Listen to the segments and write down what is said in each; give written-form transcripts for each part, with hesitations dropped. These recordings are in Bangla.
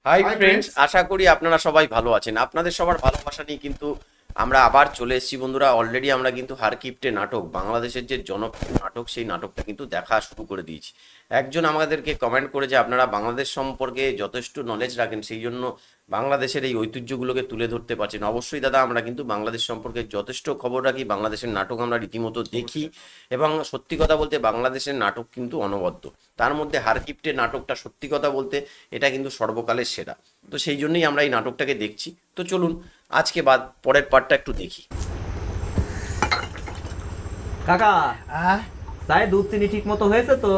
হাই ফ্রেন্ডস, আশা করি আপনারা সবাই ভালো আছেন। আপনাদের সবার ভালোবাসা নিয়ে কিন্তু আমরা আবার চলে এসেছি বন্ধুরা। অলরেডি আমরা কিন্তু হারকিপটে নাটক, বাংলাদেশের যে জনপ্রিয় নাটক, সেই নাটকটা কিন্তু দেখা শুরু করে দিয়েছি। একজন আমাদেরকে কমেন্ট করে যে আপনারা বাংলাদেশ সম্পর্কে যথেষ্ট নলেজ রাখেন, সেই জন্য বাংলাদেশের এই ঐতিহ্যগুলোকে তুলে ধরতে পারছেন। অবশ্যই দাদা, আমরা কিন্তু বাংলাদেশ সম্পর্কে যথেষ্ট খবর রাখি, বাংলাদেশের নাটক আমরা রীতিমতো দেখি, এবং সত্যি কথা বলতে বাংলাদেশের নাটক কিন্তু অনবদ্য। তার মধ্যে হারকিপটে নাটকটা সত্যি কথা বলতে এটা কিন্তু সর্বকালের সেরা। তো সেই জন্যই আমরা এই নাটকটাকে দেখছি। তো চলুন আজকে পরের পার্টটা একটু দেখি। কাকা, চায়ে দুধ চিনি ঠিক মতো হয়েছে তো?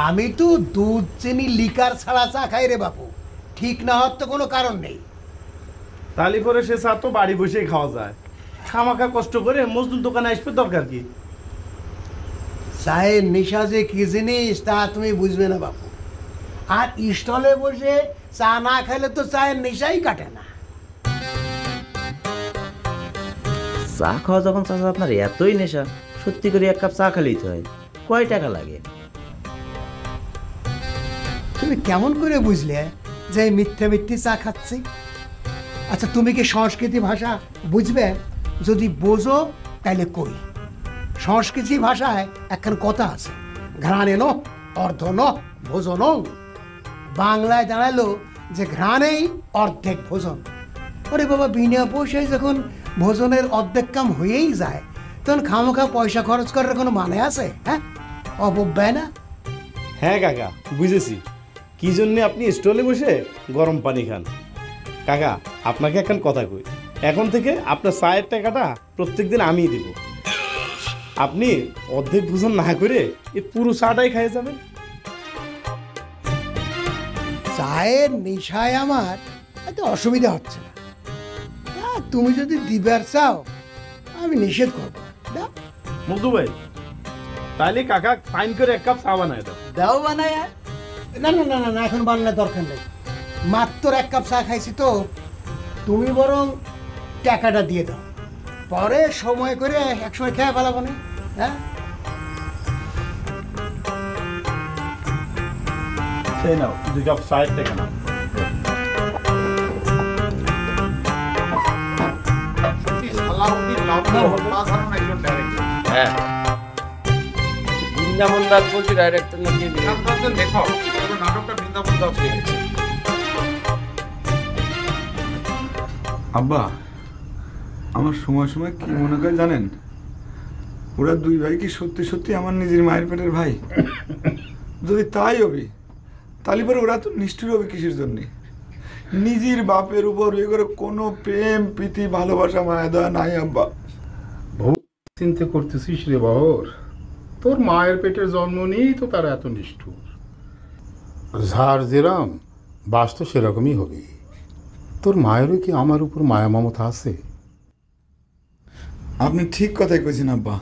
আমি তো দুধ চিনি লিকার ছাড়া চা খাই রে বাপু, ঠিক না হওয়ার তো কোনো কারণ নেই। তালি পরে সে চা তো বাড়ি বসেই খাওয়া যায়, খামাখা কষ্ট করে মজদুর দোকানে আসবে দরকার কি? চায়ের নেশা যে কি জিনিস তা তুমি বুঝবে না বাপু। আর স্টলে বসে চা না খাইলে তো চায়ের নেশাই কাটে না। চা খাওয়া যখন চাচা আপনার এতই নেশা, সত্যি করে এক কাপ চা খালিই তো হয়। কয় টাকা লাগে? তুমি কেমন করে বুঝলে যে মিথ্যে মিথ্যে চা খাচ্ছি? আচ্ছা, তুমি কি সংস্কৃতি ভাষা বুঝবে? যদি বোঝো তাহলে কই। সংস্কৃতি ভাষায় একখান কথা আছে, ঘ্রাণে ন অর্ধ ন ভোজন। বাংলায় দাঁড়ালো যে ঘ্রাণেই অর্ধেক ভোজন। ওরে বাবা, বিনা পয়সায় যখন ভোজনের অর্ধেক কাম হয়েই যায়, তখন খামোখা পয়সা খরচ করার কোনো মানে আছে? হ্যাঁ, অপব্যয় না? হ্যাঁ কাকা, বুঝেছি কি জন্যে আপনি স্টলে বসে গরম পানি খান। কাকা, আপনাকে এখন কথা কই, এখন থেকে আপনার চায়ের টাকাটা প্রত্যেকদিন আমিই দেব। আপনি অর্ধেক ভোজন না করে এই পুরো চাটাই খাইয়ে যাবেন। চায়ের নেশায় আমার এত অসুবিধা হচ্ছে না। তুমি যদি দিবার চাও আমি নিষেধ করবো। মধু ভাই, তাহলে কাকা ফাইন করে এক কাপ চা বানায় দাও। দাও বানায়। না না না না না, এখন বানানোর দরকার নেই। মাত্র এক কাপ চা খাইছি তো, তুমি বরং টাকাটা দিয়ে দাও, পরে সময় করে একসময় খেয়ে ফেলাবো না। হ্যাঁ, সেই নাও 2 কাপ চায়ের টাকা নাও। হ্যাঁ, বৃন্দাবন দাস বলছি, ডাইরেক্টর নাকি দেখো নাটকটা বৃন্দাবন দাস লিখেছে। আব্বা, আমার সময় সময় কি মনে করে জানেন, ওরা দুই ভাই কি সত্যি সত্যি আমার নিজের মায়ের পেটের ভাই? যদি তাই হবে তাহলে পরে ওরা তো নিষ্ঠুর হবে কিসের জন্যে? নিজের বাপের উপর এ করে কোনো প্রেম প্রীতি ভালোবাসা মায়া দেওয়া নাই আব্বা। চিন্তা করতেছিস রে বহর, তোর মায়ের পেটের জন্ম নিয়েই তো তারা এত নিষ্ঠুর। ঝাড় যেরম বাস তো সেরকমই হবে। তোর মায়েরও কি আমার উপর মায়া মমতা আছে? আপনি ঠিক কথাই কইছেন আব্বা।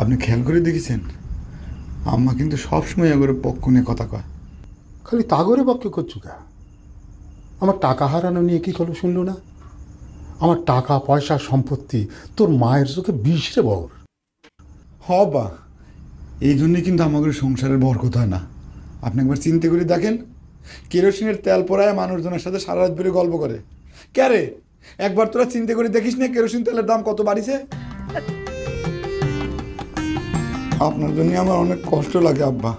আপনি খেয়াল করে দেখেছেন, আম্মা কিন্তু সবসময় এগোরে পক্ষ নিয়ে কথা কয়। খালি তাগরে বাক্য করছু কা? আমার টাকা হারানো নিয়ে কি করলো শুনলো না? আমার টাকা পয়সা সম্পত্তি তোর মায়ের চোখে বিষ রে বহর। বা এই জন্যে কিন্তু আমাদের সংসারের বরকত হয় না। আপনি একবার চিন্তা করে দেখেন, কেরোসিনের তেল পরায় মানুষজনের সাথে সারা রাত বেড়ে গল্প করে। ক্যারে, একবার তোরা চিন্তা করে দেখিস না কেরোসিন তেলের দাম কত বাড়িছে? আপনার জন্য আমার অনেক কষ্ট লাগে আব্বা।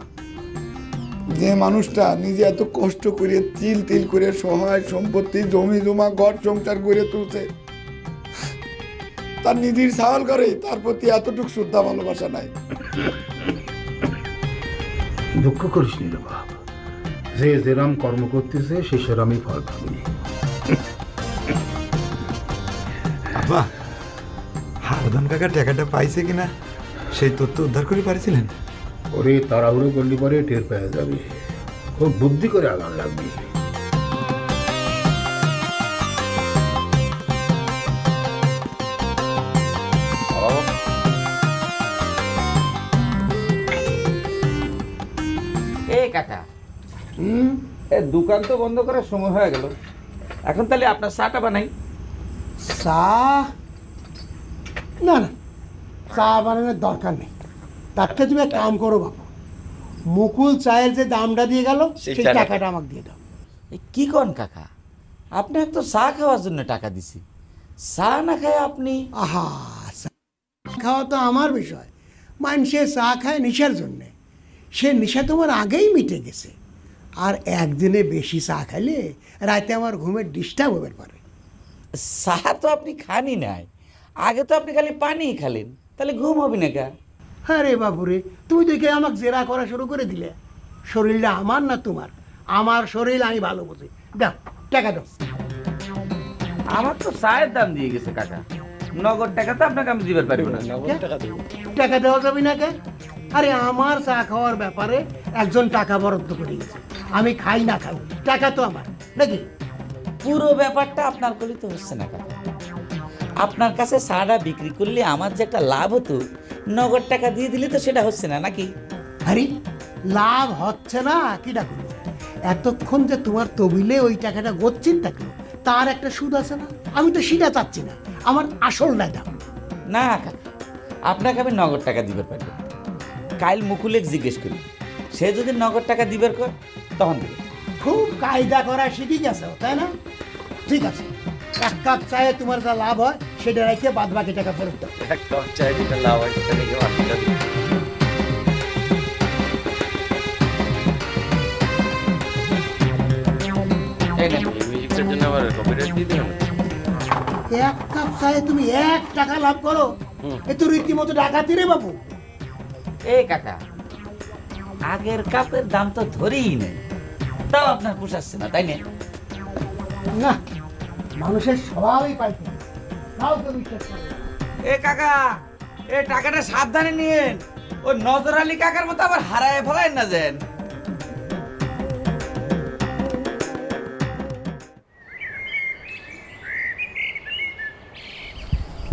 যে মানুষটা নিজে এত কষ্ট করে তিল তিল করে সহায় সম্পত্তি জমি জমা ঘর সংসার করে তুলছে, তার নিজের সাওয়াল করে তার প্রতি এতটুকু শ্রদ্ধা ভালোবাসা নাই। দুঃখ করিস নি রে বাপ, যে যেরাম কর্ম করতেছে সে সেরামই ফল পাবি। আব্বা, হারদান কাকা টাকাটা পাইছে কিনা সেই তথ্য উদ্ধার করে পারছিলেন? ওরে তাড়াহুড়ো করলি পরে টের পেয়ে যাবে, খুব বুদ্ধি করে আগান লাগবে। এই কাকা, এই দোকান তো বন্ধ করার সময় হয়ে গেল, এখন তাহলে আপনার চাটা বানাই। চা? না না, চা বানানোর দরকার নেই। তার থেকে তুমি এক কাম করো বাবা, মুকুল চায়ের যে দামটা দিয়ে গেল সেই টাকাটা আমাকে দিয়ে দাও। কি কন কাকা, আপনাকে তো চা খাওয়ার জন্য টাকা দিছি, চা না খায় আপনি? আহা, চা খাওয়া তো আমার বিষয়। মানুষে চা খায় নেশার জন্যে, সে নেশা তোমার আগেই মিটে গেছে। আর একদিনে বেশি চা খাইলে রাতে আমার ঘুমের ডিস্টার্ব হতে পারে। চা তো আপনি খানি নাই, আগে তো আপনি খালি পানি খালেন, তাহলে ঘুম হবে না কা? হ্যাঁ রে বাবুরে, তুমি দেখে আমাকে জেরা করা শুরু করে দিলে। শরীরটা আমার না তোমার? আমার শরীর আমি ভালো বুঝি। দাও টাকা দাও। আমার তো চায়ের দাম দিয়ে গেছে কাকা, নগদ টাকা তো আপনাকে আমি দিতে পারবো না। টাকা দেওয়া যাবে না কে? আরে আমার চা খাওয়ার ব্যাপারে একজন টাকা বরাদ্দ করে গেছে, আমি খাই না খাই, টাকা তো আমার নাকি? পুরো ব্যাপারটা আপনার করলে তো হচ্ছে না কাকা। আপনার কাছে চাটা বিক্রি করলে আমার যে একটা লাভ হতো, নগদ টাকা দিয়ে দিলে তো সেটা হচ্ছে না নাকি? আরে লাভ হচ্ছে না কিটা করবে? এতক্ষণ যে তোমার তবিলে ওই টাকাটা গচ্ছিন থাকলো, তার একটা সুদ আছে না? আমি তো সেটা চাচ্ছি না, আমার আসলটা দাও। না কাকা, আপনাকে আমি নগদ টাকা দিবার পারবো। কাল মুকুলেক জিজ্ঞেস করি, সে যদি নগদ টাকা দিবার কর তখন দেবে। খুব কায়দা করা শিখে গেছে, তাই না? ঠিক আছে, এক কাপ চায়ে তোমার যা লাভ হয় সেটা রেখে বাদ বাকি টাকা ফেরত দাও। এক কাপ চায় যেটা লাভ হয় সেটা থেকে বাকিটা দিই। এই নেন। এই মিউজিকটার জন্য আবার কপিরাইট দিয়ে দিলাম। এক কাপ চায়ে তুমি 1 টাকা লাভ করো, এ তো রীতিমতো ডাকাতি রে বাবু। এই কাকা, আগের কাপের দাম তো ধরেই নেই, তাও আপনার পোষাচ্ছে না, তাই না? না, মানুষের স্বভাবই পাল্টে গেছে। তাও তো বিশ্বাস করো না। এ কাকা, এই টাকাটা সাবধানে নিয়েন, ওই নজর আলী কাকার মতো আবার হারায় ফেলায় না যেন।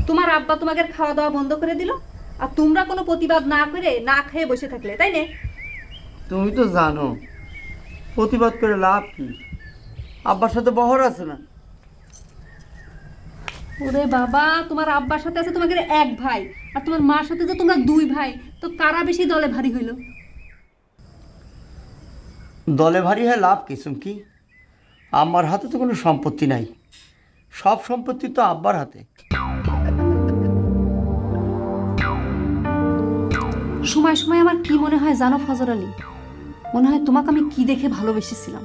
তোমার আব্বা তোমাকে খাওয়া দাওয়া বন্ধ করে দিল, আর তোমরা কোনো প্রতিবাদ না করে না খেয়ে বসে থাকলে, তাই না? তুমি তো জানো প্রতিবাদ করে লাভ কি, আব্বার সাথে বহর আছে না। ওরে বাবা, তোমার আব্বার সাথে আছে তোমাদের এক ভাই, আর তোমার মার সাথে যে তোমরা 2 ভাই, তো কারা বেশি দলে ভারী হইল? দলে ভারী হয়ে লাভ কি চুমকি? আমার হাতে তো কোনো সম্পত্তি নাই, সব সম্পত্তি তো আব্বার হাতে। সময় সময় আমার কি মনে হয় জানো ফজর আলী? মনে হয় তোমাকে আমি কি দেখে ভালোবেসেছিলাম।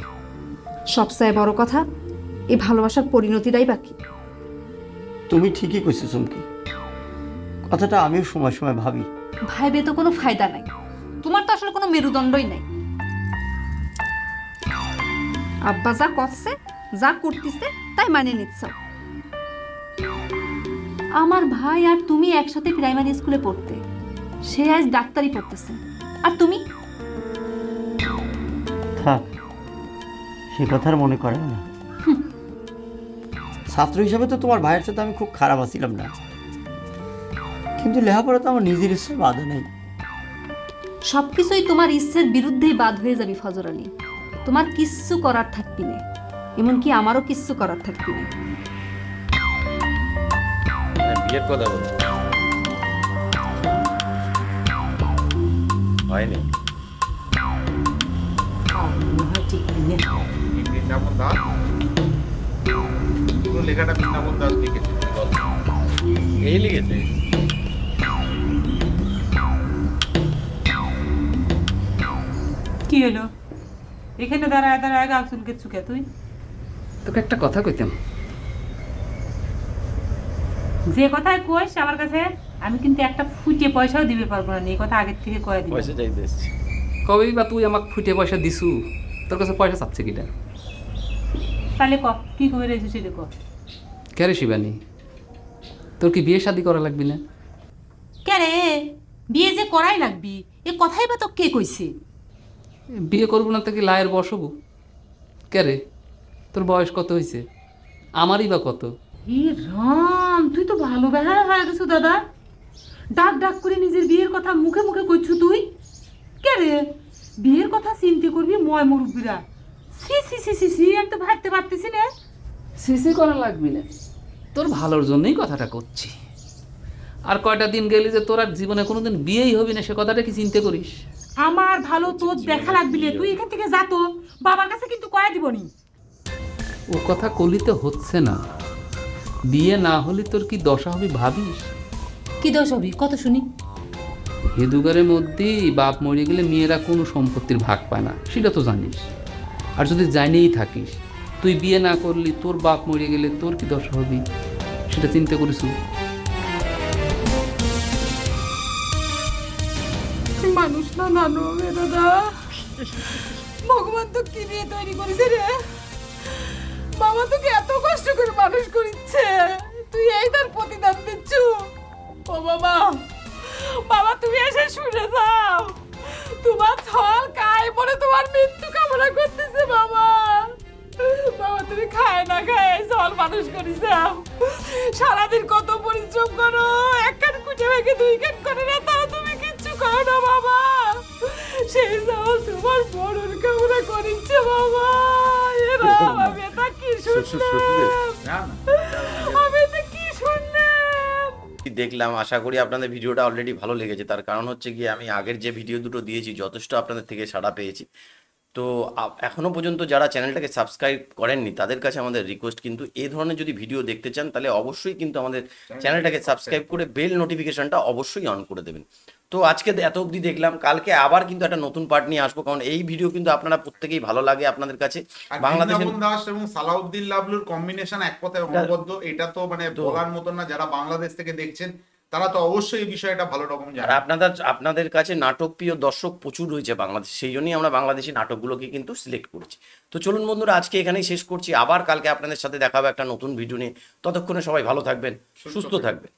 সবচেয়ে বড় কথা, এই ভালোবাসার পরিণতিটাই বাকি। তুমি ঠিকই কইছো চুমকি, কথাটা আমিও সময় সময় ভাবি। ভাইবে তো কোনো ফায়দা নাই, তোমার তো আসলে কোনো মেরুদণ্ডই নাই। আব্বা যা করছে, যা করতেছে তাই মানে নিচ্ছ। আমার ভাই আর তুমি একসাথে প্রাইমারি স্কুলে পড়তে, সে আজ ডাক্তারি পড়তেছে, আর তুমি? থাক, সে কথা আর মনে করে না। ছাত্র হিসাবে তো তোমার ভাইয়ের সাথে আমি খুব খারাপ আছিলাম না, কিন্তু লেখাপড়া তো আমার নিজের ইচ্ছে বাধা নেই। সবকিছুই তোমার ইচ্ছের বিরুদ্ধেই বাদ হয়ে যাবি ফজর আলী। তোমার কিচ্ছু করার থাকবি না, এমনকি আমারও কিচ্ছু করার থাকবি না। বিয়ের কথা বলো, হয়নি? বৃন্দাবন দাস, পুরো লেখাটা বৃন্দাবন দাস লিখেছে। এই লিখেছে? কি হলো? এখানে দাঁড়ায় দাঁড়ায় গাল চুলকে চুকে তুই? তোকে একটা কথা কইতাম। যে কথায় কইস আমার কাছে, আমি কিন্তু একটা ফুটে পয়সাও দিতে পারবো না। এই কথা আগের থেকে কয়ে দিবি। পয়সা চাইতে এসছি। কবেই বা তুই আমাকে ফুটে পয়সা দিছু? তোর কাছে পয়সা চাচ্ছে কিটা? তাহলে ক, কি করে রয়েছে সেটা ক। কে রে শিবানী, তোর কি বিয়ে শাদি করা লাগবি না? কে রে, বিয়ে যে করাই লাগবি, এ কথাই বা তো কে কইছে? বিয়ে করবো না তো কি লায়ের বসবো? কে রে, তোর বয়স কত হয়েছে? আমারই বা কত? ই রাম, তুই তো ভালো বেহায়া হয়ে গেছো দাদা। ডাক ডাক করে নিজের বিয়ের কথা মুখে মুখে কইছু তুই। কে রে, বিয়ের কথা চিন্তা করবি ময় মুরব্বীরা? সি সি সি সি সি, আমি তো ভাবতে পারতেছি না। সিসি করা লাগবি না, তোর ভালোর জন্যই কথাটা করছি। আর কয়টা দিন গেলি যে তোর আর জীবনে কোনোদিন বিয়েই হবি না, সে কথাটা কি চিন্তা করিস? আমার ভালো তোর দেখা লাগবি না, তুই এখান থেকে যা তো, বাবার কাছে কিন্তু কয়া দিবনি। ও কথা কলিতে হচ্ছে না। বিয়ে না হলে তোর কি দশা হবে ভাবিস? কি দোষ হবি কত শুনি? হেদুগারের মধ্যেই বাপ মরে গেলে মেয়েরা কোনো সম্পত্তির ভাগ পায় না, সেটা তো জানিস। আর যদি জানিয়েই থাকিস, তুই বিয়ে না করলি তোর বাপ মরে গেলে তোর কি দশা হবি, সেটা চিন্তা করিস? মানুষ না নানো রে দাদা, ভগবান তো কি নিয়ে তৈরি করেছে রে। বাবা তোকে এত কষ্ট করে মানুষ করিচ্ছে, তুই এই তার প্রতিদান দিচ্ছ। ও বাবা, বাবা তুমি এসে শুনে যাও, তোমার ছল কায় পরে তোমার মৃত্যু কামনা করতেছে বাবা। বাবা তুমি খায় না খায় ছল মানুষ করিস, সারাদিন কত পরিশ্রম করো, এক কান কুটে ভেঙে দুই কান করে না, তাও তুমি কিচ্ছু করো না বাবা। সেই ছল তোমার বড়র কামনা করিচ্ছে বাবা। এরা আমি এটা কি শুনলাম, আমি এটা কি শুনলাম। দেখলাম, আশা করি আপনাদের ভিডিওটা অলরেডি ভালো লেগেছে। তার কারণ হচ্ছে গিয়ে আমি আগের যে ভিডিও দুটো দিয়েছি যথেষ্ট আপনাদের থেকে সাড়া পেয়েছি। তো এখনও পর্যন্ত যারা চ্যানেলটাকে সাবস্ক্রাইব করেননি তাদের কাছে আমাদের রিকোয়েস্ট, কিন্তু এই ধরনের যদি ভিডিও দেখতে চান তাহলে অবশ্যই কিন্তু আমাদের চ্যানেলটাকে সাবস্ক্রাইব করে বেল নোটিফিকেশনটা অবশ্যই অন করে দেবেন। তো আজকে এত অবধি দেখলাম, কালকে আবার কিন্তু একটা নতুন পার্ট নিয়ে আসবো, কারণ এই ভিডিও কিন্তু আপনারা প্রত্যেকেই ভালো লাগে আপনাদের কাছে। বাংলাদেশের দাস এবং সালাউদ্দিন লাবলুর কম্বিনেশন এক কথায় অনবদ্য, এটা তো মানে বলার মতো না। যারা বাংলাদেশ থেকে দেখছেন তারা তো অবশ্যই এই বিষয়টা ভালো রকম জানে। আপনাদের কাছে নাটক প্রিয় দর্শক প্রচুর রয়েছে বাংলাদেশ, সেই জন্যই আমরা বাংলাদেশি নাটকগুলোকে কিন্তু সিলেক্ট করেছি। তো চলুন বন্ধুরা, আজকে এখানেই শেষ করছি, আবার কালকে আপনাদের সাথে দেখা হবে একটা নতুন ভিডিও নিয়ে। ততক্ষণে সবাই ভালো থাকবেন, সুস্থ থাকবেন।